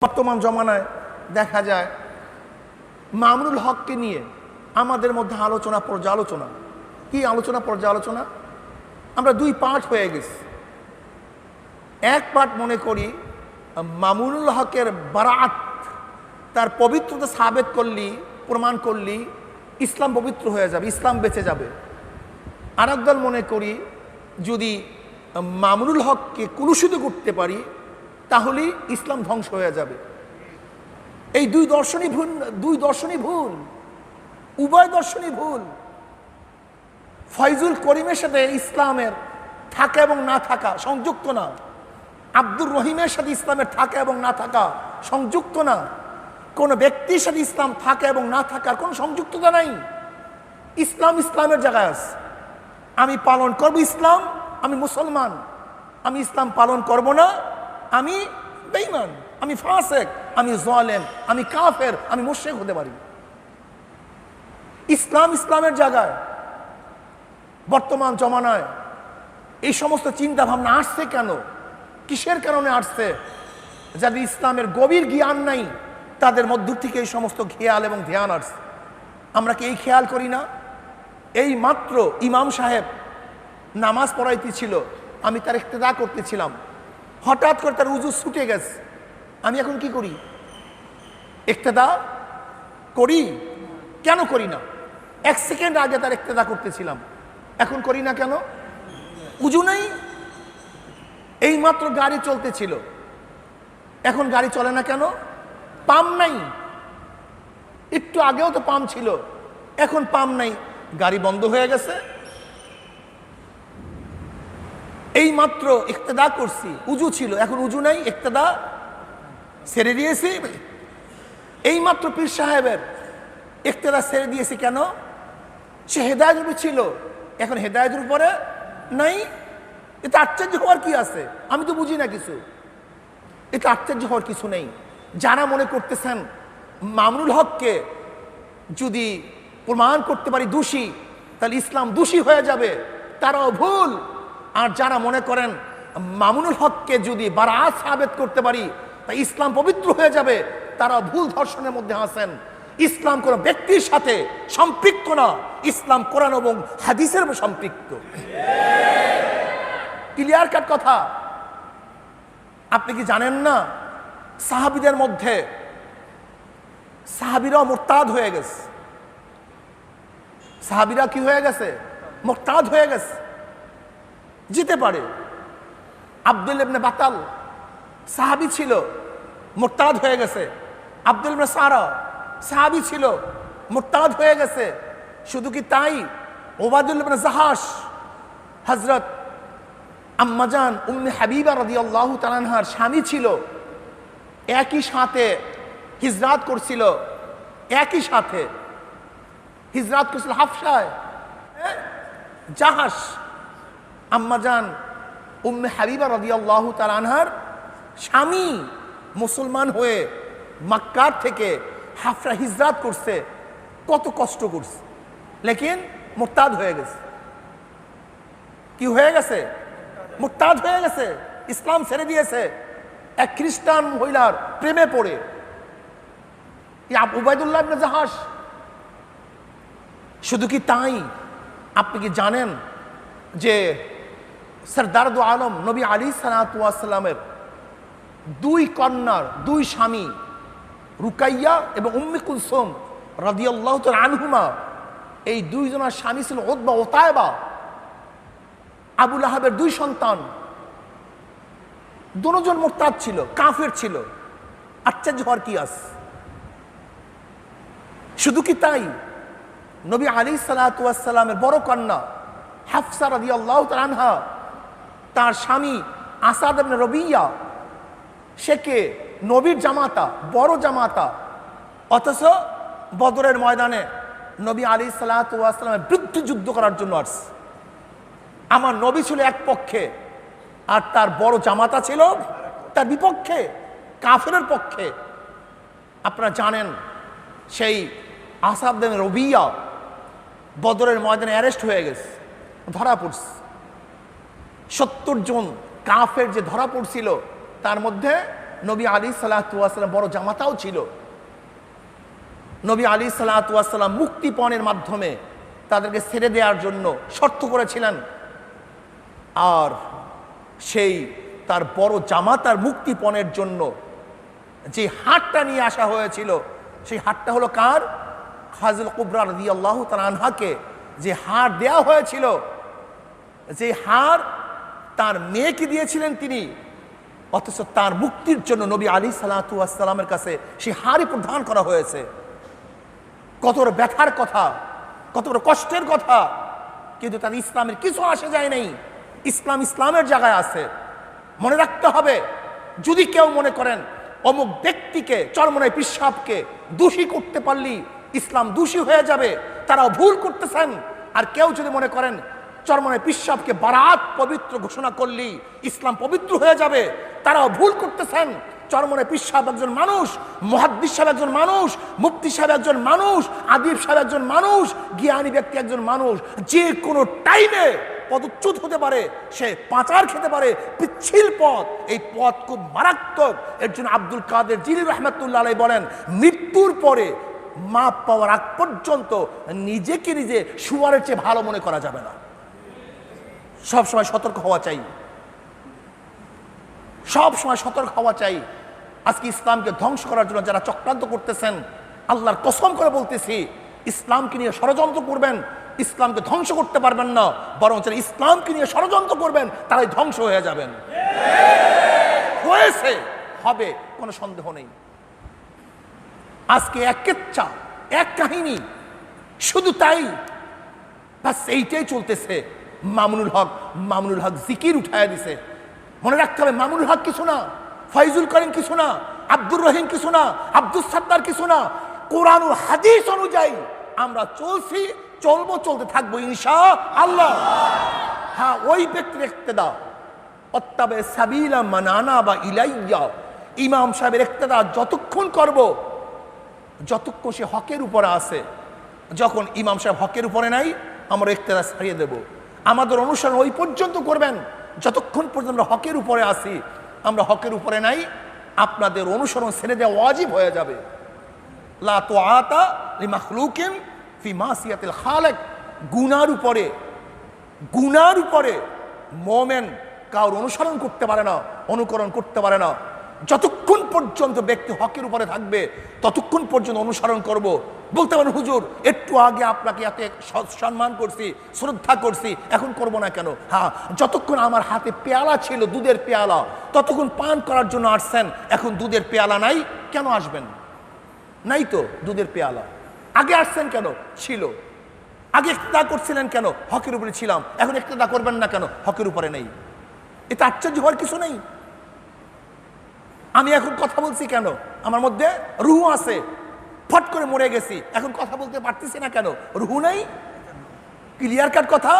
বর্তমান জমানায় দেখা যায় মামুনুল হককে নিয়ে আমাদের মধ্যে আলোচনা পর্যালোচনা। কি আলোচনা পর্যালোচনা? আমরা দুই পার্ট হয়ে গেছি। এক পার্ট মনে করি মামুনুল হকের বারাত, তার পবিত্রতা সাবেত করলি, প্রমাণ করলি ইসলাম পবিত্র হয়ে যাবে, ইসলাম বেঁচে যাবে। আর একদল মনে করি যদি মামুনুল হককে কুলুষিত করতে পারি তাহলে ইসলাম ধ্বংস হয়ে যাবে। এই দুই দর্শনই ভুল, উভয় দর্শনই ভুল। ফয়জুল করিমের সাথে ইসলামের থাকা এবং না থাকা সংযুক্ত না। আব্দুর রহিমের সাথে ইসলামের থাকা এবং না থাকা সংযুক্ত না। কোন ব্যক্তির সাথে ইসলাম থাকা এবং না থাকার কোন সংযুক্ততা নাই। ইসলাম ইসলামের জায়গায় আছে। আমি পালন করব ইসলাম, আমি মুসলমান। আমি ইসলাম পালন করব না, আমি বেঈমান, আমি ফাসেক, আমি জালেম, আমি কাফের, আমি মুশরিক হতে পারি। ইসলাম ইসলামের জায়গায়। বর্তমান জমানায় এই সমস্ত চিন্তা ভাবনা আসছে কেন? কিসের কারণে আসছে? যাদের ইসলামের গভীর জ্ঞান নাই তাদের মধ্য থেকে এই সমস্ত খেয়াল এবং ধ্যান আসছে। আমরা কি এই খেয়াল করি না? এই মাত্র ইমাম সাহেব নামাজ পড়াইতেছিল, আমি তার ইক্তেদা করতেছিলাম, হঠাৎ করে তার উজু ছুটে গেছে। আমি এখন কি করি? ইক্তেদা করি? কেন করি না? এক সেকেন্ড আগে তার ইক্তেদা করতেছিলাম, এখন করি না কেন? উজু নাই। এই মাত্র গাড়ি চলতেছিল, এখন গাড়ি চলে না কেন? পাম্প নাই। একটু আগেও তো পাম্প ছিল, এখন পাম্প নাই, গাড়ি বন্ধ হয়ে গেছে। এই মাত্র ইক্তেদা করছি, উজু ছিল, এখন উজু নাই, ইক্তেদা ছেড়ে দিয়েছি। এই মাত্র পীর সাহেবের ইক্তেদা ছেড়ে দিয়েছি কেন? সে হেদায়েতের উপরে ছিল, এখন হেদায়েতের উপরে নাই। এটা আশ্চর্য হওয়ার কি আছে? আমি তো বুঝি না কিছু। এটা আশ্চর্য হওয়ার কিছু নেই। যারা মনে করতেছেন মামুনুল হককে যদি প্রমাণ করতে পারি দোষী, তাহলে ইসলাম দোষী হয়ে যাবে, তারাও ভুল। আর যারা মনে করেন মামুনুল হককে যদি বারাত সাবেত করতে পারি তা ইসলাম পবিত্র হয়ে যাবে, তারা ভুল দর্শনের মধ্যে আছেন। ইসলাম কোন ব্যক্তির সাথে সম্পৃক্ত না, ইসলাম কোরআন এবং হাদিসের সম্পৃক্ত। ক্লিয়ার কাট কথা। আপনি কি জানেন না সাহাবীদের মধ্যে সাহাবীরা মুরতাদ হয়ে গেছে? সাহাবীরা কি হয়ে গেছে? মুরতাদ হয়ে গেছে। যেতে পারে। আব্দুল ইবনে বাতাল সাহাবী ছিল, মুরতাদ হয়ে গেছে। আব্দুল ইবনে সারা সাহাবী ছিল, মুরতাদ হয়ে গেছে। শুধু কি তাই? ওবায়দুল ইবনে জাহাশ, হযরত আম্মাজান উম্মে হাবিবা রাদিয়াল্লাহু তাআলা আনহার স্বামী ছিল, একই সাথে হিজরাত করছিল, একই সাথে হিজরাত করছিল হাফসায়। জাহাশ আম্মাজান উম্মে হাবিবা রাদিয়াল্লাহু তাআলা আনহার স্বামী মুসলমান হয়ে মক্কার থেকে হাফসা হিজরাত করছে, কত কষ্ট করছে, লেকিন মুরতাদ হয়ে গেছে। কি হয়ে গেছে? মুরতাদ হয়ে গেছে, ইসলাম ছেড়ে দিয়েছে এক খ্রিস্টান মহিলার প্রেমে পড়ে। উবাইদুল্লাহ ইবনে জাহাশ। শুধু কি তাই? আপনি কি জানেন যে সরদার দু আলম নবী আলী সাল্লাল্লাহু আলাইহি ওয়াসাল্লামের দুই কন্যার দুই স্বামী রুকাইয়া এবং উম্মে কুলসুম রাদিয়াল্লাহু তাআলা আনহুমা, এই দুইজনের স্বামী ছিল উতবা ও তায়েবা। আবু লাহাবের দুই সন্তান, দুজন মুরতাদ ছিল, কাফের ছিল। আশ্চর্য হওয়ার কি আছে? শুধু কি তাই? নবী আলাইহিস সালাতু ওয়াস সালামের বড় কন্যা হাফসা রাদিয়াল্লাহু তাআলা আনহা, তার স্বামী আসাদ ইবনে রবিয়া, সে কে? নবীর জামাতা, বড় জামাতা। অথচ বদরের ময়দানে নবী আলাইহিস সালাতু ওয়াস সালামের বিরুদ্ধে যুদ্ধ করার জন্য আসছে। আমার নবী ছিল এক পক্ষে, আর তার বড় জামাতা ছিল তার বিপক্ষে, কাফেরের পক্ষে। আপনারা জানেন সেই আসাদ ইবনে রবিয়া বদরের ময়দানে অ্যারেস্ট হয়ে গেছে, ধরা পড়ছে। 70 জন কাফের যে ধরা পড়ছিল তার মধ্যে নবী আলাইহিস সালাম বড় জামাতাও ছিল। নবী আলাইহিস সালাম মুক্তিপণের মাধ্যমে তাদেরকে ছেড়ে দেওয়ার জন্য শর্ত করেছিলেন। আর সেই তার বড় জামাতার মুক্তিপণের জন্য যে হাটটা নিয়ে আসা হয়েছিল, সেই হাটটা হলো কার? খাদিজা কুবরা রাদিয়াল্লাহু তাআলা আনহাকে যে হার দেওয়া হয়েছিল, যে হার তার মেয়েকে দিয়েছিলেন তিনি, অথচ তার মুক্তির জন্য নবী আলাইহিস সালামের কাছে সেই হারই প্রদান করা হয়েছে। কত বড় ব্যথার কথা, কত বড় কষ্টের কথা, কিন্তু তার ইসলামের কিছু আসে যায় নাই। ইসলাম ইসলামের জায়গায় আছে। মনে রাখতে হবে, যদি কেউ মনে করেন অমুক ব্যক্তিকে চরমনাই পিশাবকে দোষী করতে পারলি ইসলাম দোষী হয়ে যাবে, তারাও ভুল করতেছেন। আর কেউ যদি মনে করেন চরমনাই পিশাবকে বারাত পবিত্র ঘোষণা করলি ইসলাম পবিত্র হয়ে যাবে, তারাও ভুল করতেছেন। চরমনাই পিশাব একজন মানুষ, মুহাদ্দিস সাহেব একজন মানুষ, মুফতি সাহেব একজন মানুষ, আদিব সাহেব একজন মানুষ, জ্ঞানী ব্যক্তি একজন মানুষ। যে কোনো টাইমে পদচ্যুত হতে পারে, সে পাচার খেতে পারে, পিচ্ছিল পথ, এই পথ খুব মারাত্মক। এর জন্য আব্দুল কাদের জিলানী রাহমাতুল্লাহ আলাইহি বলেন, মৃত্যুর পরে মাপ পাওয়ার আগ পর্যন্ত নিজেকে নিজে শুয়ারের চেয়ে ভালো মনে করা যাবে না। সবসময় সতর্ক হওয়া চাই, সবসময় সতর্ক হওয়া চাই। আজকে ইসলামকে ধ্বংস করার জন্য যারা চক্রান্ত করতেছেন, আল্লাহর কসম করে বলতেছি, ইসলামকে নিয়ে ষড়যন্ত্র করবেন, ইসলামকে ধ্বংস করতে পারবেন না, বরং যারা ইসলামকে নিয়ে ষড়যন্ত্র করবেন তারাই ধ্বংস হয়ে যাবেন। হয়েছে, হবে, কোনো সন্দেহ নেই। আজকে এক কেচ্ছা, এক কাহিনী, শুধু তাই, বাস এইটাই চলতেছে। মামুনুল হক জিকির উঠায় দিছে। মনে রাখতে হবে, মামুনুল হক কিছু না, ফয়জুল করিম কিছু না, আব্দুর রহিম কিছু না, আব্দুল সাত্তার কিছু না। কোরআন ও হাদিস অনুযায়ী আমরা চলছি, চলবো, চলতে থাকবো ইনশাআল্লাহ। হ্যাঁ, ওই ব্যক্তির ইক্তেদা, অত্তাবে সাবিলা মান আনাবা ইলাইয়া, ইমাম সাহেবের ইক্তেদা যতক্ষণ করব, যতক্ষণ সে হকের উপরে আছে। যখন ইমাম সাহেব হকের উপরে নাই, আমরা ইক্তেদা ছাড়িয়ে দেব। আমাদের অনুসরণ ওই পর্যন্ত করবেন যতক্ষণ পর্যন্ত আমরা হকের উপরে আসি। আমরা হকের উপরে নাই, আপনাদের অনুসরণ ছেড়ে দেওয়া ওয়াজিব হয়ে যাবে। লা তুআতা লিমাখলুকিন ফি মাসিয়াতিল খালিক। গুনার উপরে মুমিন কারোর অনুসরণ করতে পারে না, অনুকরণ করতে পারে না। যতক্ষণ পর্যন্ত ব্যক্তি হকের উপরে থাকবে ততক্ষণ পর্যন্ত অনুসরণ করব। বলতে পারেন, হুজুর একটু আগে আপনাকে এত সম্মান করছি, শ্রদ্ধা করছি, এখন করব না কেন? হ্যাঁ, যতক্ষণ আমার হাতে পেয়ালা ছিল, দুধের পেয়ালা, ততক্ষণ পান করার জন্য আসছেন। এখন দুধের পেয়ালা নাই, কেন আসবেন? নাই তো দুধের পেয়ালা। আগে আসছেন কেন? ছিল। আগে ইক্তেদা করছিলেন কেন? হকের উপরে ছিলাম। এখন ইক্তেদা করবেন না কেন? হকের উপরে নেই। এটা আশ্চর্য হওয়ার কিছু নেই। আমি এখন কথা বলছি কেন? আমার মধ্যে রুহ আছে, ফট করে মরে গেছি, এখন কথা বলতে পারতেছি না কেন? রুহ নেই, ক্লিয়ার কাট কথা।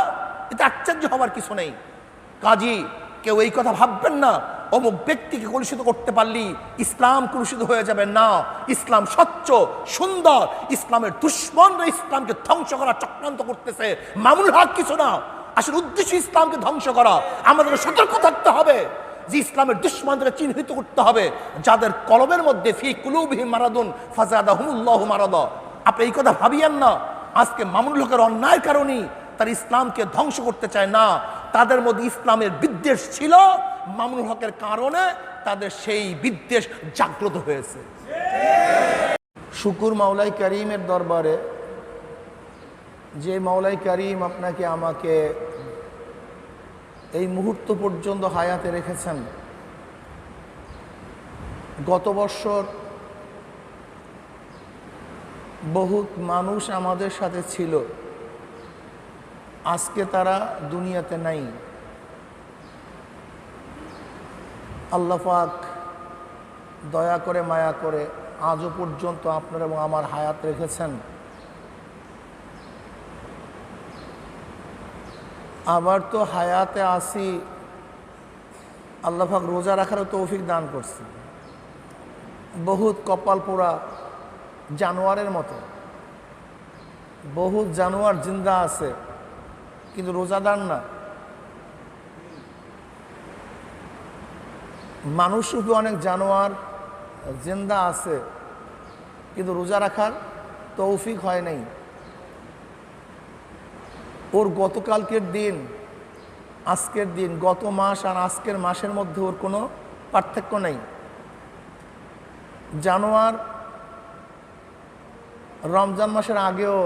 এটা আশ্চর্য হওয়ার কিছু নেই। কাজী কেউ এই কথা ভাববেন না অমুক ব্যক্তিকে কলুষিত করতে পারলি ইসলাম কলুষিত হয়ে যাবে না। ইসলাম স্বচ্ছ, সুন্দর। ইসলামের দুশ্মনরা ইসলামকে ধ্বংস করার চক্রান্ত করতেছে। মামুনুল হক কিছু না, আসলে উদ্দেশ্য ইসলামকে ধ্বংস করা। আমাদের সতর্ক থাকতে হবে যে ইসলামের দুশ্মনদের চিহ্নিত করতে হবে, যাদের কলবের মধ্যে ফি কুলুবিহিম মারাদুন ফাযাদাহুমুল্লাহু মারাদা। আপনি এই কথা ভাবিয়েন না আজকে মামুনুল হকের অন্যায়ের কারণেই তার ইসলামকে ধ্বংস করতে চায় না। তাদের মধ্যে ইসলামের বিদ্বেষ ছিল, মামুনুল হকের কারণে তাদের সেই বিদ্বেষ জাগ্রত হয়েছে। শুকুর মাওলাই করিমের দরবারে, যে মাওলাই করিম আপনাকে আমাকে এই মুহূর্ত পর্যন্ত হায়াতে রেখেছেন। গত বছর বহুত মানুষ আমাদের সাথে ছিল, আজকে তারা দুনিয়াতে নাই। আল্লাহ পাক দয়া করে মায়া করে আজও পর্যন্ত আপনার এবং আমার হায়াত রেখেছেন। আবার তো হায়াতে আসি, আল্লাহ পাক রোজা রাখারও তৌফিক দান করছে। বহুত কপাল পোড়া জানোয়ারের মতো, বহুত জানোয়ার জিন্দা আছে কিন্তু রোজাদার না। মানুষ রূপে অনেক জানোয়ার জিন্দা আছে, কিন্তু রোজা রাখার তৌফিক হয় নাই। ওর গতকালকের দিন, আজকের দিন, গত মাস আর আজকের মাসের মধ্যে ওর কোনো পার্থক্য নেই। জানোয়ার রমজান মাসের আগেও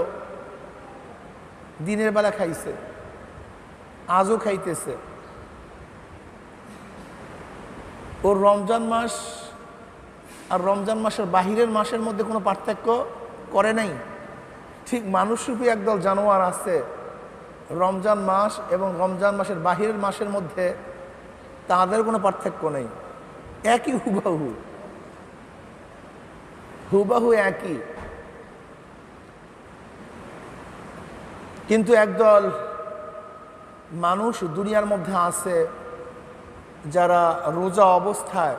দিনের বেলা খাইছে, আজও খাইতেছে। ওর রমজান মাস আর রমজান মাসের বাহিরের মাসের মধ্যে কোনো পার্থক্য করে নাই। ঠিক মানুষরূপী একদল জানোয়ার আছে, রমজান মাস এবং রমজান মাসের বাহিরের মাসের মধ্যে তাদের কোনো পার্থক্য নেই, একই হুবাহু, হুবাহু একই। কিন্তু একদল মানুষ দুনিয়ার মধ্যে আছে যারা রোজা অবস্থায়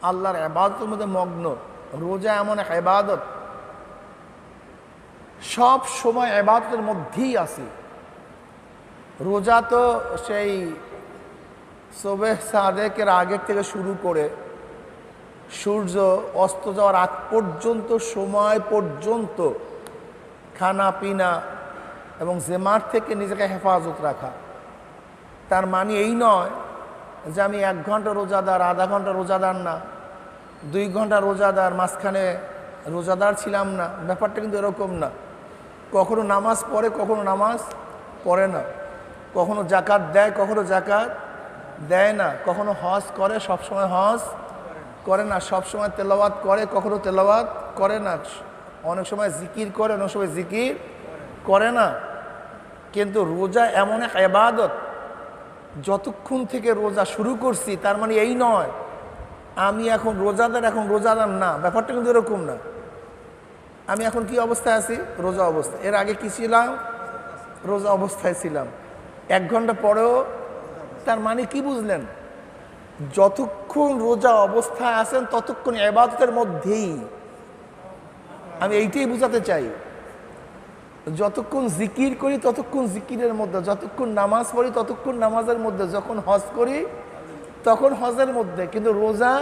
আল্লাহর ইবাদতের মধ্যে মগ্ন। রোজা এমন এক ইবাদত, সব সময় ইবাদতের মধ্যেই আছি। রোজা তো সেই সুবহ সাদেকের আগের থেকে শুরু করে সূর্য অস্ত যাওয়ার আগ পর্যন্ত সময় পর্যন্ত খানা পিনা এবং জেমার থেকে নিজেকে হেফাজত রাখা। তার মানে এই নয় যে আমি 1 ঘন্টা রোজাদার, আধা ঘন্টা রোজাদার না, 2 ঘন্টা রোজাদার, মাঝখানে রোজাদার ছিলাম না। ব্যাপারটা কিন্তু এরকম না। কখনো নামাজ পড়ে, কখনো নামাজ পড়ে না, কখনো জাকাত দেয়, কখনো জাকাত দেয় না, কখনো হজ করে, সবসময় হজ করে না, সবসময় তেলাওয়াত করে, কখনো তেলাওয়াত করে না, অনেক সময় জিকির করে, অনেক সময় জিকির করে না। কিন্তু রোজা এমন এক ইবাদত, যতক্ষণ থেকে রোজা শুরু করছি তার মানে এই নয় আমি এখন রোজাদার, এখন রোজাদার না। ব্যাপারটা কিন্তু এরকম না। আমি এখন কি অবস্থায় আছি? রোজা অবস্থা। এর আগে কি ছিলাম? রোজা অবস্থায় ছিলাম। 1 ঘন্টা পরেও, তার মানে কি বুঝলেন? যতক্ষণ রোজা অবস্থায় আছেন ততক্ষণ ইবাদতের মধ্যেই। আমি এইটাই বুঝাতে চাই। যতক্ষণ জিকির করি ততক্ষণ জিকিরের মধ্যে, যতক্ষণ নামাজ পড়ি ততক্ষণ নামাজের মধ্যে, যখন হজ করি তখন হজের মধ্যে। কিন্তু রোজা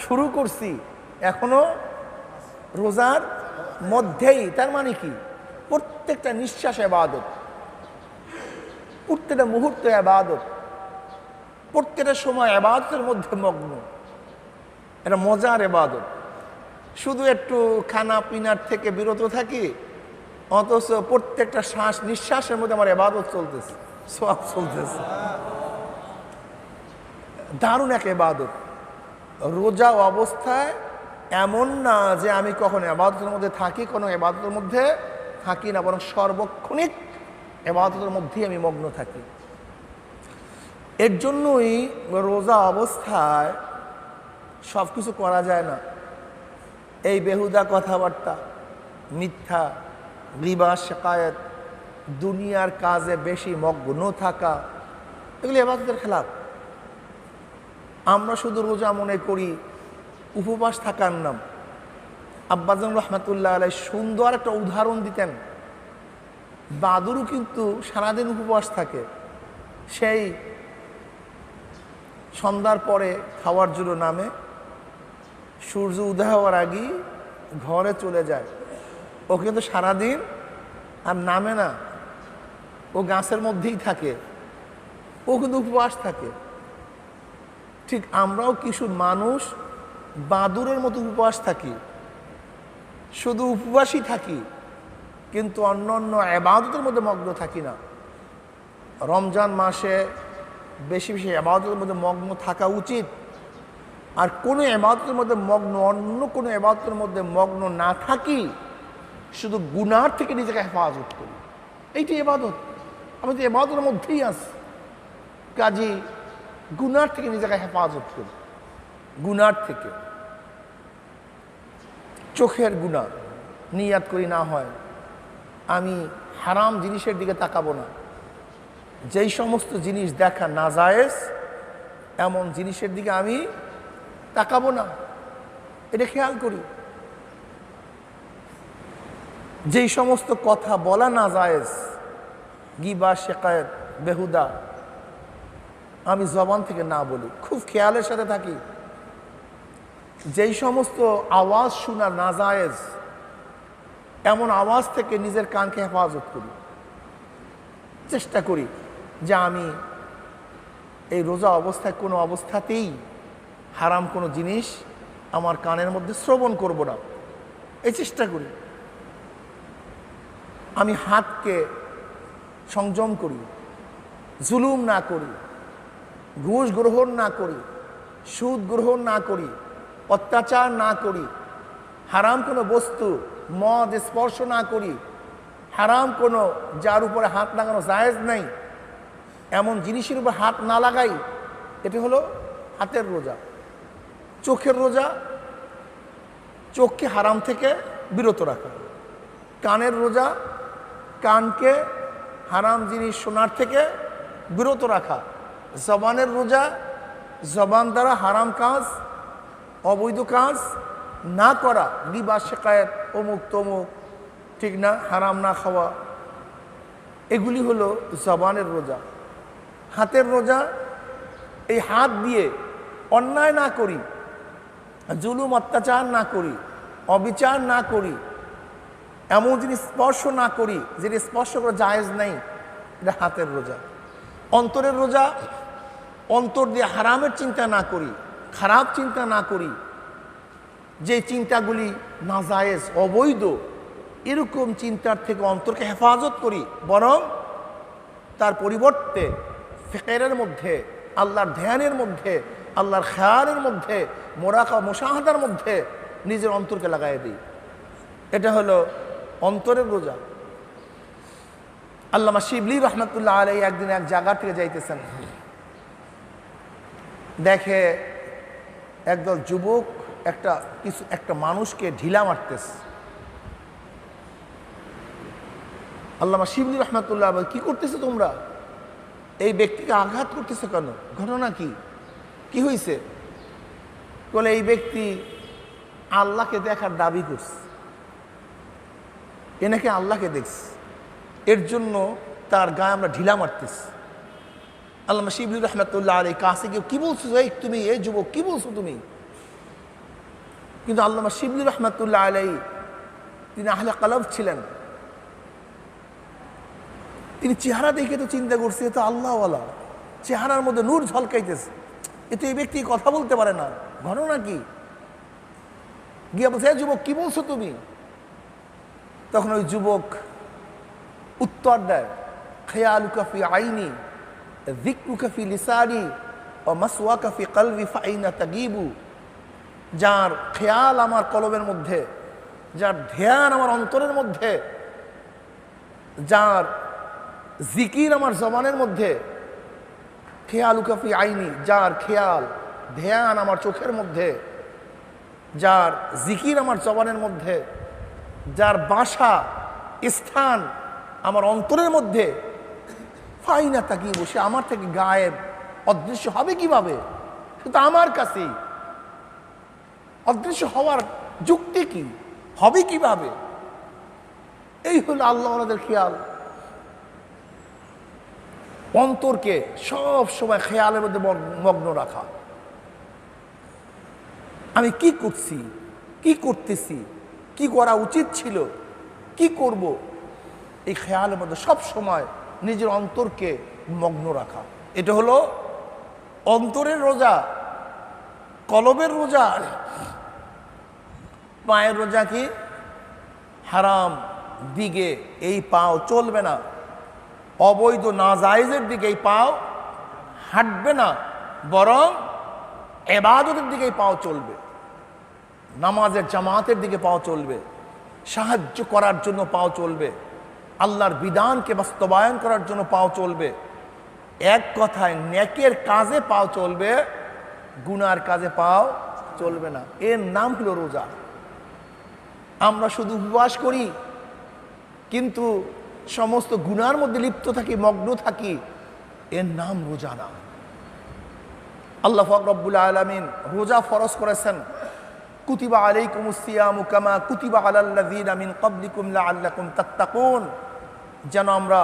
শুরু করছি এখনো রোজার মধ্যেই। তার মানে কি? প্রত্যেকটা নিঃশ্বাস ইবাদত, প্রত্যেকটা মুহূর্ত ইবাদত, প্রত্যেকটা সময় ইবাদতের মধ্যে মগ্ন। এটা মজার ইবাদত। শুধু একটু খানা পিনার থেকে বিরত থাকি, অথচ প্রত্যেকটা শ্বাস নিঃশ্বাসের মধ্যে আমার ইবাদত চলতেছে, সওয়াব চলতেছে। দারুণ এক ইবাদত। রোজা অবস্থায় এমন না যে আমি কখনো ইবাদতের মধ্যে থাকি, কোনো ইবাদতের মধ্যে থাকি না, বরং সর্বক্ষণিক ইবাদতের মধ্যেই আমি মগ্ন থাকি। এর জন্যই রোজা অবস্থায় সব কিছু করা যায় না। এই বেহুদা কথাবার্তা, মিথ্যা, গীবা, শিকায়েত, দুনিয়ার কাজে বেশি মগ্ন থাকা, এগুলি ইবাদতের খেলাফ। আমরা শুধু রোজা মনে করি উপবাস থাকার নাম। আব্বাজান রহমাতুল্লাহ আলাইহি সুন্দর একটা উদাহরণ দিতেন। বাদুরও কিন্তু সারাদিন উপবাস থাকে। সেই সন্ধ্যার পরে খাওয়ার জন্য নামে, সূর্য উদয় হওয়ার আগেই ঘরে চলে যায়। ও কিন্তু সারাদিন আর নামে না, ও গাছের মধ্যেই থাকে, ও কিন্তু উপবাস থাকে। ঠিক আমরাও কিছু মানুষ বাদুরের মতো উপবাস থাকি, শুধু উপবাসই থাকি, কিন্তু অন্য অন্য ইবাদতের মধ্যে মগ্ন থাকি না। রমজান মাসে বেশি বেশি ইবাদতের মধ্যে মগ্ন থাকা উচিত। আর কোনো ইবাদতের মধ্যে মগ্ন, অন্য কোনো ইবাদতের মধ্যে মগ্ন না থাকি, শুধু গুনার থেকে নিজেকে হেফাজত করি, এইটি ইবাদত। আমি তো ইবাদতের মধ্যেই আছি, কাজী গুনার থেকে নিজেকে হেফাজত করি। গুনার থেকে, চোখের গুনাহ নিয়াত করি না হয় আমি হারাম জিনিসের দিকে তাকাবো না। যেই সমস্ত জিনিস দেখা নাজায়েজ এমন জিনিসের দিকে আমি তাকাবো না, এটা খেয়াল করি। যেই সমস্ত কথা বলা নাজায়েজ, গীবা, শিকায়েত, বেহুদা, আমি জবান থেকে না বলি, খুব খেয়ালের সাথে থাকি। যেই সমস্ত আওয়াজ শোনা নাজায়েজ, এমন আওয়াজ থেকে নিজের কানকে হেফাজত করি। চেষ্টা করি যে আমি এই রোজা অবস্থায় কোনো অবস্থাতেই হারাম কোনো জিনিস আমার কানের মধ্যে শ্রবণ করব না, এই চেষ্টা করি। আমি হাতকে সংযম করি, জুলুম না করি, ঘুষ গ্রহণ না করি, সুদ গ্রহণ না করি, অত্যাচার না করি, হারাম কোনো বস্তু মদ স্পর্শ না করি, হারাম কোনো যার উপরে হাত লাগানো জায়েজ নাই এমন জিনিসের উপর হাত না লাগাই। এটা হলো হাতের রোজা। চোখের রোজা, চোখকে হারাম থেকে বিরত রাখা। কানের রোজা, কানকে হারাম জিনিস শোনার থেকে বিরত রাখা। জবানের রোজা, জবান দ্বারা হারাম কাজ, অবৈধ কাজ না করা, গিবা শিকায়েত, অমুক তমুক, ঠিক না, হারাম না খাওয়া, এগুলি হলো জবানের রোজা। হাতের রোজা, এই হাত দিয়ে অন্যায় না করি, জুলুম অত্যাচার না করি, অবিচার না করি, এমন জিনিস স্পর্শ না করি যেটা স্পর্শ করা জায়েজ নাই, এটা হাতের রোজা। অন্তরের রোজা, অন্তর দিয়ে হারামের চিন্তা না করি, খারাপ চিন্তা না করি, যে চিন্তাগুলি নাজায়েজ অবৈধ এরকম চিন্তার থেকে অন্তরকে হেফাজত করি, বরং তার পরিবর্তে ফিকিরের মধ্যে, আল্লাহর ধ্যানের মধ্যে, আল্লাহর খেয়ালের মধ্যে, মুশাহাদার মধ্যে নিজের অন্তরকে লাগাই দিই। এটা হলো অন্তরের রোজা। আল্লামা শিবলি রহমতুল্লাহ আলাইহি একদিন এক জায়গা থেকে যাইতেছেন, দেখে একদল যুবক একটা মানুষকে ঢিলা মারতেছে। আল্লামা শিবলি রহমতুল্লাহ, কি করতেছো তোমরা? এই ব্যক্তিকে আঘাত করতেছে কেন? ঘটনা কি? কি হয়েছে? বলে এই ব্যক্তি আল্লাহকে দেখার দাবি করছে, এ নাকি আল্লাহকে দেখছে, এর জন্য তার গায়ে আমরা ঢিলা মারতেছি। আল্লামা শিবলি রহমতুল্লাহ আলাইহি কাছে গিয়ে, কি বলছো তুমি, এই যুবক কি বলছো তুমি? কিন্তু আল্লামা শিবলি রহমতুল্লাহ আলাইহি তিনি আহলে কলব ছিলেন। তিনি চেহারা দেখে তো চিন্তা করছে, এ তো আল্লাহওয়ালা, চেহারার মধ্যে নূর ঝলকাইতেছে, এ তো এই ব্যক্তি কথা বলতে পারে না, ঘটনা কি? গিয়া বলছে, যুবক কি বলছো তুমি? তখন ওই যুবক উত্তর দেয়, খেয়ালুকা ফি আইনি, যিকরুকা ফি লিসানি, ওয়া মাসওয়াকা ফি কলবি ফাইনা তাগিবু। যার খেয়াল আমার কলবের মধ্যে, যার ধ্যান আমার অন্তরের মধ্যে, যার জিকির আমার জবানের মধ্যে, খেয়ালুকা ফি আইনি, যার খেয়াল ধ্যান আমার চোখের মধ্যে, যার জিকির আমার জবানের মধ্যে, যার বাসা স্থান আমার অন্তরের মধ্যে, ফাইনা তাকিয়ে বসে আমার থেকে গায়েব অদৃশ্য হবে কিভাবে? সেটা আমার কাছেই অদৃশ্য হওয়ার যুক্তি কি, হবে কিভাবে? এই হলো আল্লাহওয়ালাদের খেয়াল। অন্তরকে সব সময় খেয়ালের মধ্যে মগ্ন রাখা। আমি কি করছি, কি করতেছি, কি করা উচিত ছিল, কি করব, এই খেয়ালের মধ্যে সব সময় নিজের অন্তরকে মগ্ন রাখা। এটা হলো অন্তরের রোজা। কলবের রোজা, পায়ের রোজা কি? হারাম দিকে এই পাও চলবে না, অবৈধ নাজায়েজের দিকে এই পাও হাঁটবে না, বরং ইবাদতের দিকে এই পাও চলবে, নামাজের জামাতের দিকে পাও চলবে, সাহায্য করার জন্য পাও চলবে, আল্লাহর বিধানকে বাস্তবায়ন করার জন্য পাও চলবে। এক কথায় নেকের কাজে পাও চলবে, গুনার কাজে পাও চলবে না। এর নাম হলো রোজা। আমরা শুধু উপবাস করি কিন্তু সমস্ত গুনার মধ্যে লিপ্ত থাকি, মগ্ন থাকি, এর নাম রোজা না। আল্লাহ পাক রব্বুল আলামিন রোজা ফরজ করেছেন, কুতিবা আলাইকুমুস সিয়ামু কামা কুতিবা আলাল্লাযীনা মিন ক্বাবলিকুম লাআল্লাকুম তাত্তাকুন, যেন আমরা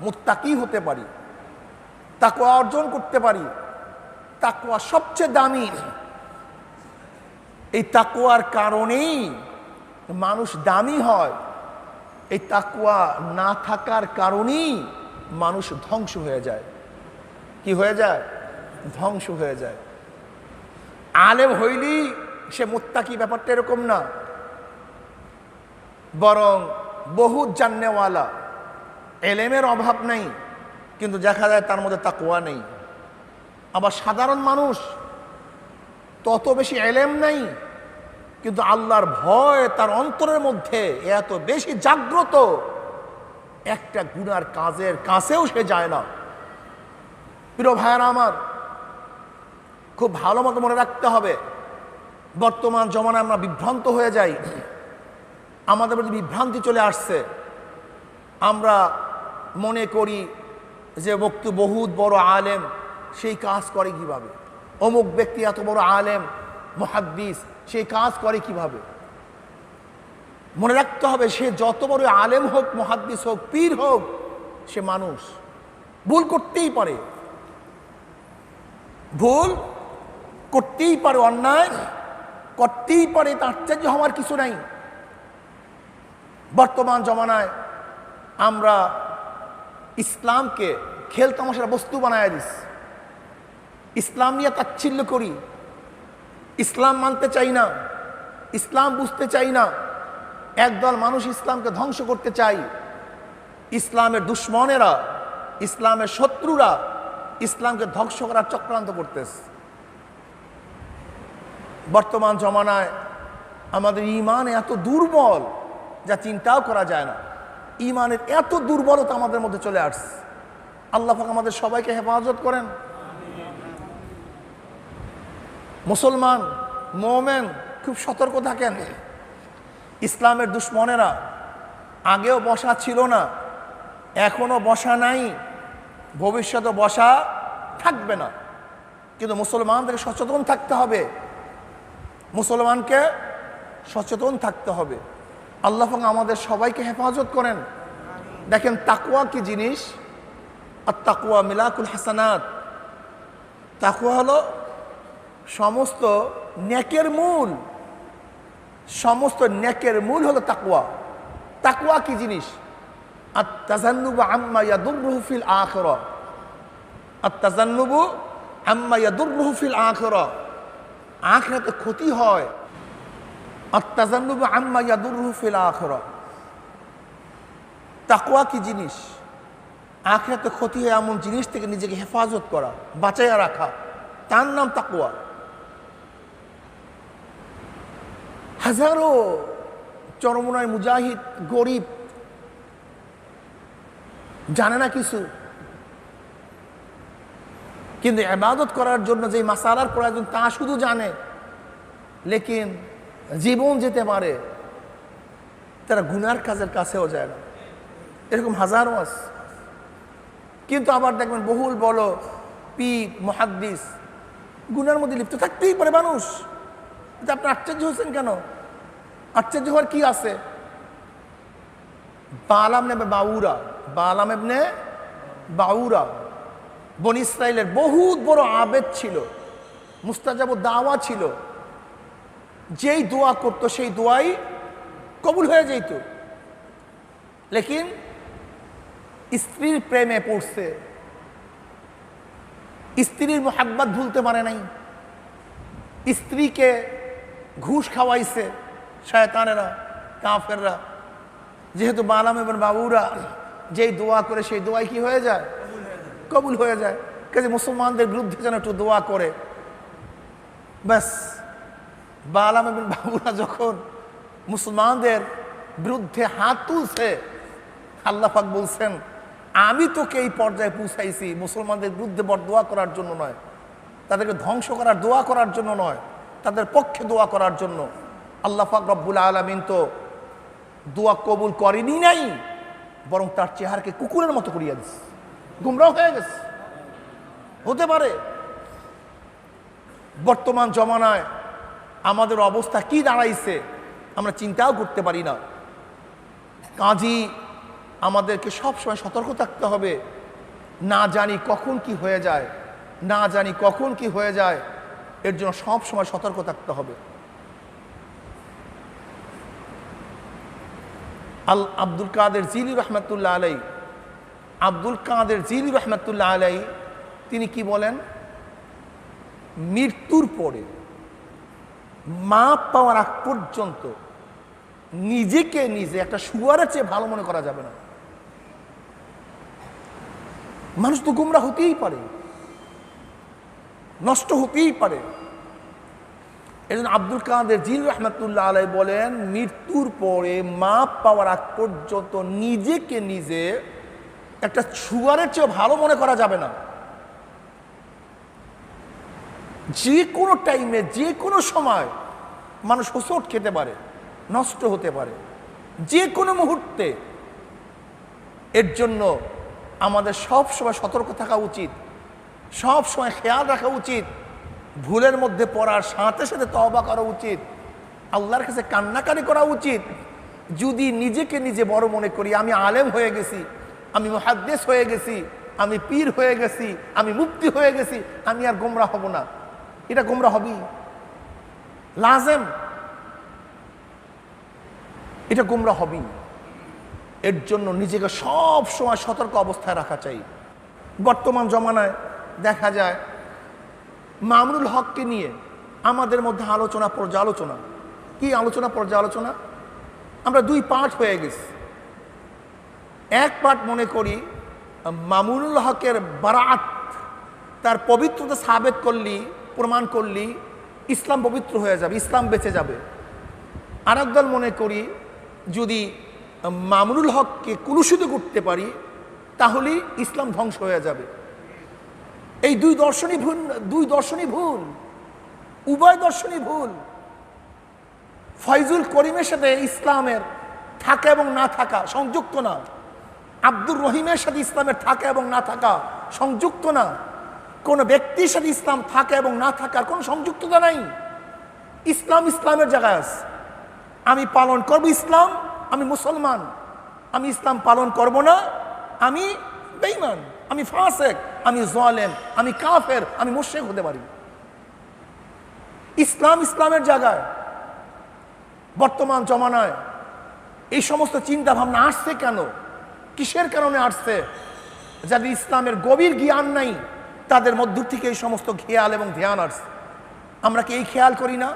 মুত্তাকি হতে পারি। তাকওয়া অর্জন করতে পারি। তাকওয়া সবচেয়ে দামি। এই তাকওয়ার কারণেই মানুষ দামি হয়। এই তাকওয়া না থাকার কারণেই মানুষ ধ্বংস হয়ে যায়। কি হয়ে যায়? ধ্বংস হয়ে যায়। আলেম হইলি সে মুত্তাকি, ব্যাপারটা এরকম না। বরং বহুত জান্নেওয়ালা, এলেমের অভাব নেই, কিন্তু দেখা যায় তার মধ্যে তাকওয়া নেই। আবার সাধারণ মানুষ, তত বেশি এলেম নেই, কিন্তু আল্লাহর ভয় তার অন্তরের মধ্যে এত বেশি জাগ্রত, একটা গুনার কাজের কাছেও সে যায় না। প্রিয় ভাইয়েরা আমার, খুব ভালো মতো মনে রাখতে হবে, বর্তমান জমানায় আমরা বিভ্রান্ত হয়ে যাই। আমাদের মধ্যে বিভ্রান্তি চলে আসছে। আমরা মনে করি যে ব্যক্তি বহুত বড় আলেম, সেই কাজ করে কিভাবে? অমুক ব্যক্তি এত বড় আলেম মুহাদ্দিস, সেই কাজ করে কিভাবে? মনে রাখতে হবে, সে যত বড় আলেম হোক, মুহাদ্দিস হোক, পীর হোক, সে মানুষ, ভুল করতেই পারে। ভুল করতেই পারে, অন্যায় করতেই পারে, তা আশ্চর্য হওয়ার কিছু নাই। বর্তমান জমানায় আমরা ইসলামকে খেল তামাশার বস্তু বানায় দিস। ইসলাম নিয়ে তাচ্ছিল্য করি, ইসলাম মানতে চাই না, ইসলাম বুঝতে চাই না। একদল মানুষ ইসলামকে ধ্বংস করতে চাই। ইসলামের দুশ্মনেরা, ইসলামের শত্রুরা ইসলামকে ধ্বংস করার চক্রান্ত করতেছে। বর্তমান জমানায় আমাদের ঈমান এত দুর্বল যা চিন্তাও করা যায় না। ঈমানের এত দুর্বলতা আমাদের মধ্যে চলে আসছে। আল্লাহ পাক আমাদের সবাইকে হেফাজত করেন। মুসলমান মুমিন খুব সতর্ক থাকেন। ইসলামের দুশ্মনেরা আগেও বসা ছিল না, এখনো বসা নাই, ভবিষ্যতে বসা থাকবে না। কিন্তু মুসলমানদেরকে সচেতন থাকতে হবে, মুসলমানকে সচেতন থাকতে হবে। আল্লাহ পাক আমাদের সবাইকে হেফাজত করেন। দেখেন তাকওয়া কি জিনিস? আর তাকওয়া মিলাকুল হাসানাত। তাকওয়া হলো সমস্ত নেকের মূল। সমস্ত নেকের মূল হলো তাকওয়া। তাকওয়া কি জিনিস? আত-তাজান্নুবু আম্মা ইয়াদুররুহু ফিল আখিরাহ। আত-তাজান্নুবু আম্মা ইয়াদুররুহু ফিল আখিরাহ। আখিরাতে ক্ষতি হয়। আত-তাজান্নুবু আম্মা ইয়াদুররুহু ফিল আখিরাহ। তাকওয়া কি জিনিস? আখিরাতে ক্ষতি হয় এমন জিনিস থেকে নিজেকে হেফাজত করা, বাঁচাইয়া রাখা, তার নাম তাকওয়া। হাজারো চরমনায় মুজাহিদ, গরিব, জানে না কিছু, কিন্তু ইবাদত করার জন্য যে মাসালার প্রয়োজন তা শুধু জানে, লেকিন জীবন যেতে পারে, তারা গুনার কাজের কাছেও যায় না। এরকম হাজারো আছে। কিন্তু আবার দেখবেন বহুল বড় পীর মুহাদ্দিস, গুনার মধ্যে লিপ্ত থাকতেই পারে মানুষ। আপনি আশ্চর্য হচ্ছেন কেন? আশ্চর্য হওয়ার কি আছে? বালাম ইবনে বাউরা, বালাম ইবনে বাউরা বনী ইসরাইলের বহুত বড় আবেদ ছিল, মুস্তাজাবুদ দাওয়া ছিল। যেই দোয়া করতো সেই দোয়াই কবুল হয়ে যেত। লেকিন স্ত্রীর প্রেমে পড়ছে, স্ত্রীর মোহাব্বত ভুলতে পারে নাই, স্ত্রীকে ঘুষ খাওয়াইছে শয়তানেরা, কাফেররা। যেহেতু বালাম এবং বাবুরা যেই দোয়া করে সেই দোয়াই কি হয়ে যায়? কবুল হয়ে যায়। কাজে মুসলমানদের বিরুদ্ধে যেন একটু দোয়া করে, ব্যাস। বালাম এবং বাবুরা যখন মুসলমানদের বিরুদ্ধে হাত তুলছে, আল্লাহ পাক বলছেন, আমি তোকে এই পর্যায়ে পৌঁছাইছি মুসলমানদের বিরুদ্ধে বরদোয়া করার জন্য নয়, তাদেরকে ধ্বংস করার দোয়া করার জন্য নয়, তাদের পক্ষে দোয়া করার জন্য। আল্লাহ পাক রব্বুল আলামিন তো দোয়া কবুল করেনি নাই, বরং তার চেহারাকে কুকুরের মতো করিয়া দিচ্ছে, গুমরাহ হয়ে গেছে। হতে পারে বর্তমান জমানায় আমাদের অবস্থা কি দাঁড়াইছে আমরা চিন্তাও করতে পারি না। কাজী আমাদেরকে সবসময় সতর্ক থাকতে হবে, না জানি কখন কি হয়ে যায়, না জানি কখন কি হয়ে যায়, এর জন্য সব সময় সতর্ক থাকতে হবে। আব্দুল কাদের জিলি রহমতুল্লাহ আলাই, আব্দুল কাদের জিলি রহমতুল্লাহ আলাই তিনি কি বলেন, মৃত্যুর পরে মাপ পাওয়ার আগ পর্যন্ত নিজেকে নিজে একটা শুয়ারের চেয়ে ভালো মনে করা যাবে না। মানুষ তো গুমরা হতেই পারে, নষ্ট হতেই পারে। এজন্য আব্দুল কাদের জিল রহমতুল্লাহ আলাই বলেন, মৃত্যুর পরে মাপ পাওয়ার আগ পর্যন্ত নিজেকে নিজে একটা শুয়ারের চেয়ে ভালো মনে করা যাবে না। যে কোনো টাইমে যে কোনো সময় মানুষ হোঁচট খেতে পারে, নষ্ট হতে পারে যে কোনো মুহূর্তে। এর জন্য আমাদের সব সময় সতর্ক থাকা উচিত, সব সময় খেয়াল রাখা উচিত, ভুলের মধ্যে পড়ার সাথে সাথে তওবা করা উচিত, আল্লাহর কাছে কান্নাকারি করা উচিত। যদি নিজেকে নিজে বড় মনে করি, আমি আলেম হয়ে গেছি, আমি মুহাদ্দিস হয়ে গেছি, আমি পীর হয়ে গেছি, আমি মুফতি হয়ে গেছি, আমি আর গোমরা হব না, এটা গোমরা হবি লাজেম, এটা গোমরা হবি। এর জন্য নিজেকে সব সময় সতর্ক অবস্থায় রাখা চাই। বর্তমান জমানায় দেখা যায় মামুনুল হককে নিয়ে আমাদের মধ্যে আলোচনা পর্যালোচনা। কি আলোচনা পর্যালোচনা? আমরা দুই পার্ট হয়ে গেছি। এক পার্ট মনে করি মামুনুল হকের বারাত, তার পবিত্রতা সাবেত করলি, প্রমাণ করলি ইসলাম পবিত্র হয়ে যাবে, ইসলাম বেঁচে যাবে। আরেক দল মনে করি যদি মামুনুল হককে কুলুষিত করতে পারি তাহলে ইসলাম ধ্বংস হয়ে যাবে। এই দুই দর্শনই ভুল, দুই দর্শনই ভুল, উভয় দর্শনই ভুল। ফয়জুল করিমের সাথে ইসলামের থাকা এবং না থাকা সংযুক্ত না, আব্দুর রহিমের সাথে ইসলামের থাকা এবং না থাকা সংযুক্ত না, কোনো ব্যক্তির সাথে ইসলাম থাকা এবং না থাকার কোনো সংযুক্ততা নাই। ইসলাম ইসলামের জায়গায় আছে। আমি পালন করব ইসলাম, আমি মুসলমান। আমি ইসলাম পালন করব না, আমি বেঈমান, আমি ফাসেক, আমি জালেম, আমি কাফের, আমি মুশরিক হতে পারি। ইসলাম ইসলামের জায়গায়। বর্তমান জমানায় এই সমস্ত চিন্তা ভাবনা আসছে কেন? কিসের কারণে আসছে? যাদের ইসলামের গভীর জ্ঞান নাই তাদের মধ্য থেকে এই সমস্ত খেয়াল এবং ধ্যান আসছে। আমরা কি এই খেয়াল করি না?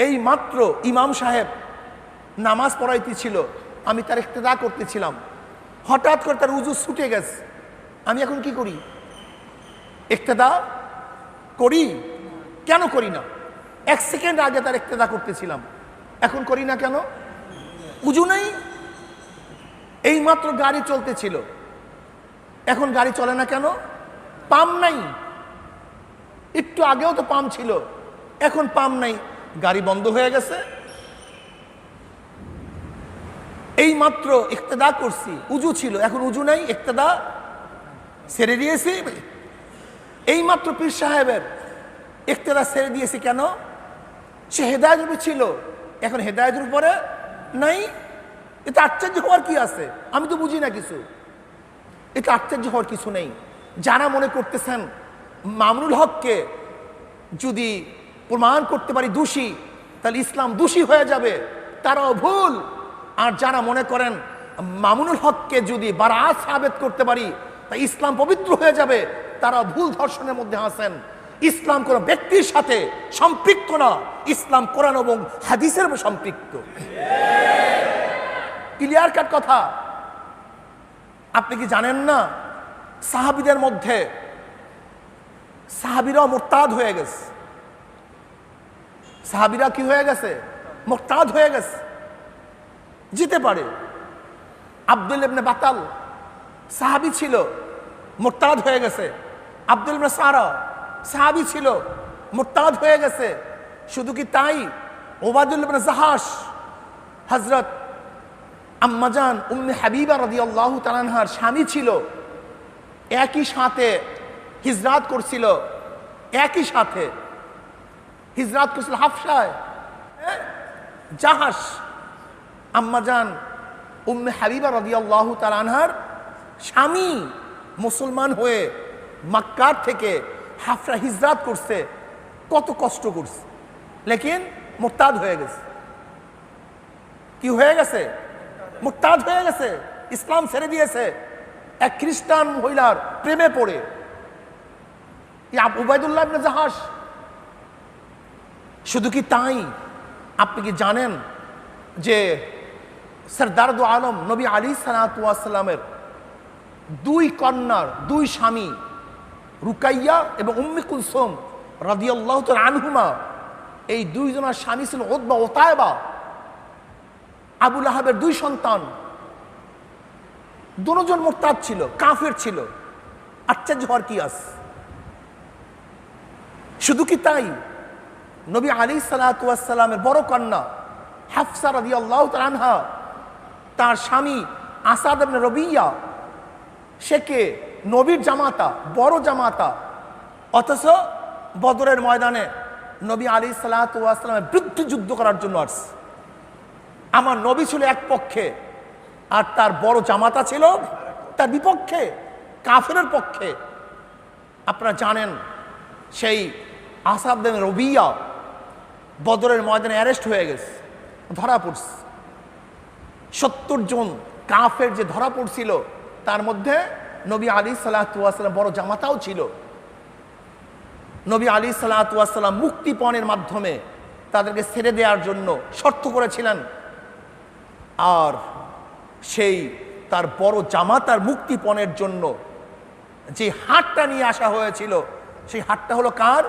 এই মাত্র ইমাম সাহেব নামাজ পড়াইতেছিল, আমি তার ইক্তেদা করতেছিলাম, হঠাৎ করে তার উজু ছুটে গেছে। আমি এখন কি করি? ইক্তেদা করি? কেন করি না? এক সেকেন্ড আগে তার ইক্তেদা করতেছিলাম, এখন করি না কেন? উজু নেই। এই মাত্র গাড়ি চলতেছিল, এখন গাড়ি চলে না কেন? পাম্প নাই। একটু আগেও তো পাম্প ছিল, এখন পাম্প নাই, গাড়ি বন্ধ হয়ে গেছে। এই মাত্র ইক্তেদা করছি, উজু ছিল, এখন উজু নাই, ইক্তেদা ছেড়ে দিয়েছি। এই মাত্র পীর সাহেবের ইক্তেদা ছেড়ে দিয়েছি কেন? সে হেদায়েতের উপরে ছিল, এখন হেদায়েতের উপরে নাই। এটা আশ্চর্য হওয়ার কি আছে? আমি তো বুঝি না কিছু। এটা আশ্চর্য হওয়ার কিছু নেই। যারা মনে করতেছেন মামুনুল হককে যদি প্রমাণ করতে পারি দোষী, তাহলে ইসলাম দোষী হয়ে যাবে, তারাও ভুল। আর যারা মনে করেন মামুনুল হককে যদি বারাত সাবেত করতে পারি তা ইসলাম পবিত্র হয়ে যাবে, তারা ভুল দর্শনের মধ্যে আছেন। ইসলাম কোন ব্যক্তির সাথে সম্পৃক্ত না, ইসলাম কোরআন এবং হাদিসের সম্পৃক্ত। ক্লিয়ার কাট কথা। আপনি কি জানেন না সাহাবীদের মধ্যে সাহাবীরাও মুরতাদ হয়ে গেছে? সাহাবীরা কি হয়ে গেছে? মুরতাদ হয়ে গেছে। যেতে পারে। আব্দুল ইবনে বাতাল সাহাবী ছিল, মুরতাদ হয়ে গেছে। আব্দুল ইবনে সারা সাহাবী ছিল, মুরতাদ হয়ে গেছে। শুধু কি তাই, ওবাদুল ইবনে জাহাশ হযরত আম্মাজান উম্মে হাবিবা রাদিয়াল্লাহু তাআলা আনহার স্বামী ছিল, একই সাথে হিজরাত করছিল, একই সাথে হিজরাত করছিল হাফসায়। জাহাশ আম্মাজান উম্মে হাবিবা রাদিয়াল্লাহু তাআলা আনহার স্বামী, মুসলমান হয়ে মক্কার থেকে হাফরা হিজরাত করছে, কত কষ্ট করছে, লেকিন মুরতাদ হয়ে গেছে। কি হয়ে গেছে? মুরতাদ হয়ে গেছে, ইসলাম ছেড়ে দিয়েছে এক খ্রিস্টান মহিলার প্রেমে পড়ে। উবাইদুল্লাহ ইবনে জাহাশ। শুধু কি তাই, আপনি কি জানেন যে সরদার দু আলম নবী আলাইহিস সালামের দুই কন্যার দুই স্বামী রুকাইয়া এবং উম্মে কুলসুম রাদিয়াল্লাহু তাআলা আনহুমা, এই দুইজনের স্বামী ছিল উতবা ও তায়েবা, আবু লাহাবের দুই সন্তান, দুজন মুরতাদ ছিল, কাফের ছিল। আশ্চর্য হওয়ার কি আছে? শুধু কি তাই, নবী আলাইহিস সালামের বড় কন্যা হাফসা রাদিয়াল্লাহু তাআলা আনহা, তার স্বামী আসাদ ইবনে রবিয়া, সে কে? নবীর জামাতা, বড় জামাতা, অথচ বদরের ময়দানে নবী আলাইহিস সালামের বিরুদ্ধে যুদ্ধ করার জন্য আসছে। আমার নবী ছিল এক পক্ষে, আর তার বড় জামাতা ছিল তার বিপক্ষে, কাফেরের পক্ষে। আপনারা জানেন সেই আসাদ ইবনে রবিয়া বদরের ময়দানে অ্যারেস্ট হয়ে গেছে, ধরা পড়ছে। 70 জন কাফের যে ধরা পড়ছিল, তার মধ্যে নবী আলাইহিস সালাম বড় জামাতাও ছিল। নবী আলাইহিস সালাম মুক্তিপণের মাধ্যমে তাদেরকে ছেড়ে দেওয়ার জন্য শর্ত করেছিলেন। আর সেই তার বড় জামাতার মুক্তিপণের জন্য যে হাটটা নিয়ে আসা হয়েছিল, সেই হাটটা হলো কার?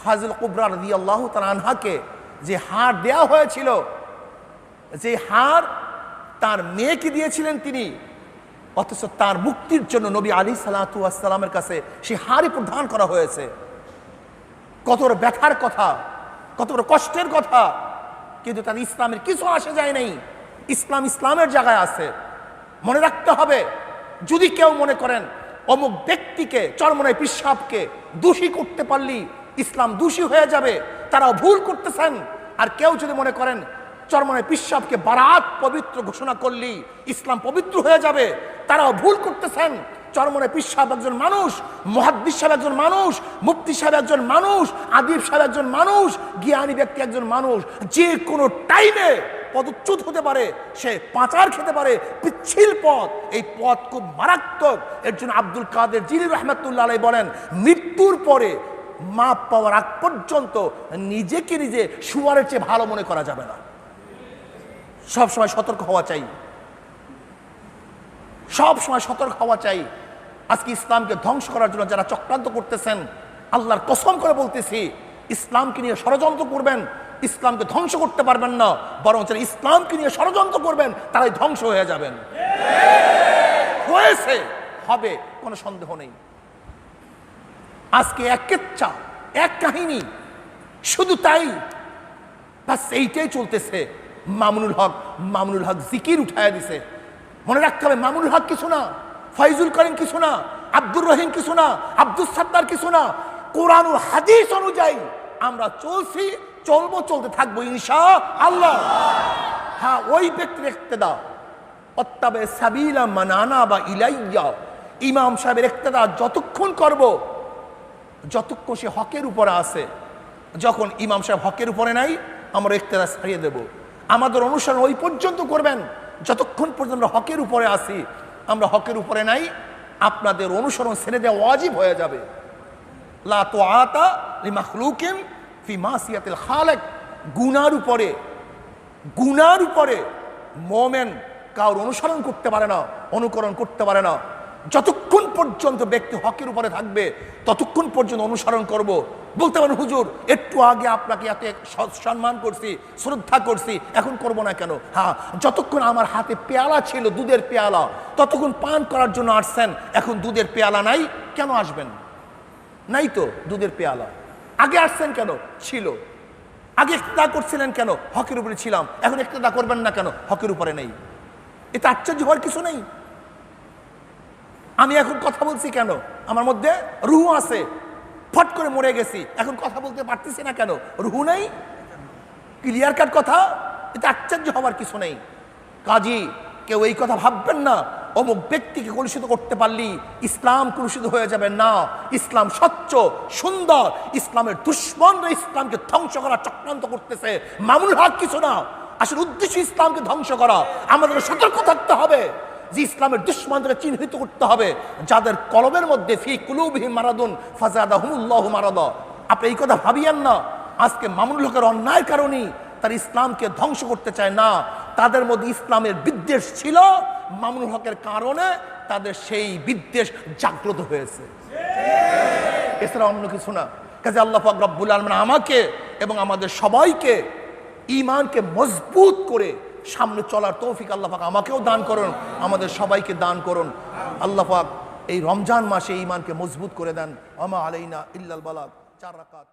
খাদিজা কুবরা রাদিয়াল্লাহু তাআলা আনহাকে যে হার দেওয়া হয়েছিল, যে হার তার মেয়েকে দিয়েছিলেন তিনি, অথচ তার মুক্তির জন্য নবী আলাইহিস সালামের কাছে সেই হারই প্রদান করা হয়েছে। কত বড় ব্যথার কথা, কত বড় কষ্টের কথা, কিন্তু তার ইসলামের কিছু আসে যায় নাই। ইসলাম ইসলামের জায়গায় আছে। মনে রাখতে হবে, যদি কেউ মনে করেন অমুক ব্যক্তিকে, চরমনাই পিশাবকে দোষী করতে পারলি ইসলাম দোষী হয়ে যাবে, তারাও ভুল করতেছেন। আর কেউ যদি মনে করেন চরমনাই পিশাবকে বারাত পবিত্র ঘোষণা করলি ইসলাম পবিত্র হয়ে যাবে, তারাও ভুল করতেছেন। চরমনাই পিশাব একজন মানুষ, মুহাদ্দিস সাহেব একজন মানুষ, মুফতি সাহেব একজন মানুষ, আদিব সাহেব একজন মানুষ, জ্ঞানী ব্যক্তি একজন মানুষ। যে কোনো টাইমে পদচ্যুত হতে পারে, সে পাচার খেতে পারে, পিচ্ছিল পথ, এই পথ খুব মারাত্মক। এর জন্য আব্দুল কাদের জিলানী রাহমাতুল্লাহ আলাইহি বলেন, মৃত্যুর পরে মাপ পাওয়ার আগ পর্যন্ত নিজেকে নিজে শুয়ারের চেয়ে ভালো মনে করা যাবে না। সব সময় সতর্ক হওয়া চাই, সব সময় সতর্ক হওয়া চাই। আজকে ইসলামকে ধ্বংস করার জন্য যারা চক্রান্ত করতেছেন, আল্লাহর কসম করে বলতেছি, ইসলামকে নিয়ে ষড়যন্ত্র করবেন, ইসলামকে ধ্বংস করতে পারবেন না, বরং যারা ইসলামকে নিয়ে ষড়যন্ত্র করবেন তারাই ধ্বংস হয়ে যাবেন। হয়েছে, হবে, কোনো সন্দেহ নেই। আজকে এক কিচ্ছা, এক কাহিনী, শুধু তাই, বাস এইটাই চলতেছে। মামুনুল হক জিকির উঠায় দিছে। মনে রাখতে হবে, মামুনুল হক কিছু না, ফয়জুল করিম কিছু না, আব্দুর রহিম কিছু না, আব্দুল সাত্তার কিছু না। কোরআন ও হাদিস অনুযায়ী আমরা চলছি, চলবো, চলতে থাকবো ইনশাআল্লাহ। হ্যাঁ, ওই ব্যক্তির ইক্তেদা, অত্তাবে সাবিলা মান আনাবা ইলাইয়া, ইমাম সাহেবের ইক্তেদা যতক্ষণ করব, যতক্ষণ সে হকের উপরে আছে। যখন ইমাম সাহেব হকের উপরে নাই, আমরা ইক্তেদা ছাড়িয়ে দেব। আমাদের অনুসরণ ওই পর্যন্ত করবেন যতক্ষণ পর্যন্ত আমরা হকের উপরে আসি। আমরা হকের উপরে নাই, আপনাদের অনুসরণ ছেড়ে দেওয়া ওয়াজিব হয়ে যাবে। লা তুআতা লিমাখলুকিন ফি মাসিয়াতিল খালিক। গুনার উপরে মুমিন কারোর অনুসরণ করতে পারে না, অনুকরণ করতে পারে না। যতক্ষণ পর্যন্ত ব্যক্তি হকের উপরে থাকবে ততক্ষণ পর্যন্ত অনুসরণ করব। বলতে পারেন, হুজুর একটু আগে আপনাকে এত সম্মান করছি, শ্রদ্ধা করছি, এখন করব না কেন? হ্যাঁ, যতক্ষণ আমার হাতে পেয়ালা ছিল, দুধের পেয়ালা, ততক্ষণ পান করার জন্য আসছেন। এখন দুধের পেয়ালা নাই, কেন আসবেন? নাই তো দুধের পেয়ালা। আগে আসছেন কেন? ছিল। আগে ইক্তেদা করছিলেন কেন? হকের উপরে ছিলাম। এখন ইক্তেদা করবেন না কেন? হকের উপরে নেই। এটা আশ্চর্য হওয়ার কিছু নেই। আমি এখন কথা বলছি কেন? আমার মধ্যে রুহ আছে, ফট করে মরে গেছি, এখন কথা বলতে পারতেছি না কেন? রুহ নেই, ক্লিয়ার কাট কথা। এটা আশ্চর্য হওয়ার কিছু নেই। কাজী কেউ এই কথা ভাববেন না অমুক ব্যক্তিকে কলুষিত করতে পারলি ইসলাম কলুষিত হয়ে যাবে না। ইসলাম স্বচ্ছ সুন্দর। ইসলামের দুশ্মনরা ইসলামকে ধ্বংস করার চক্রান্ত করতেছে। মামুনুল হক কিছু না, আসলে উদ্দেশ্য ইসলামকে ধ্বংস করা। আমাদের সতর্ক থাকতে হবে যে ইসলামের দুশ্মনদেরকে চিহ্নিত করতে হবে, যাদের কলবের মধ্যে ফি কুলুবিহিম মারাদুন ফাযাদাহুমুল্লাহু মারাদা। আপনি এই কথা ভাবিয়েন না আজকে মামুনুল হকের অন্যায়ের কারণেই তার ইসলামকে ধ্বংস করতে চায় না। তাদের মধ্যে ইসলামের বিদ্বেষ ছিল, মামুনুল হকের কারণে তাদের সেই বিদ্বেষ জাগ্রত হয়েছে, এছাড়া অন্য কিছু না। কাজে আল্লাহ পাক রব্বুল আলামিন আমাকে এবং আমাদের সবাইকে ঈমানকে মজবুত করে সামনে চলার তৌফিক আল্লাহ পাক আমাকেও দান করুন, আমাদের সবাইকে দান করুন। আল্লাহ পাক এই রমজান মাসে ঈমানকে মজবুত করে দেন। আমা আলাইনা ইল্লাল বালাগ। 4 রাকাত।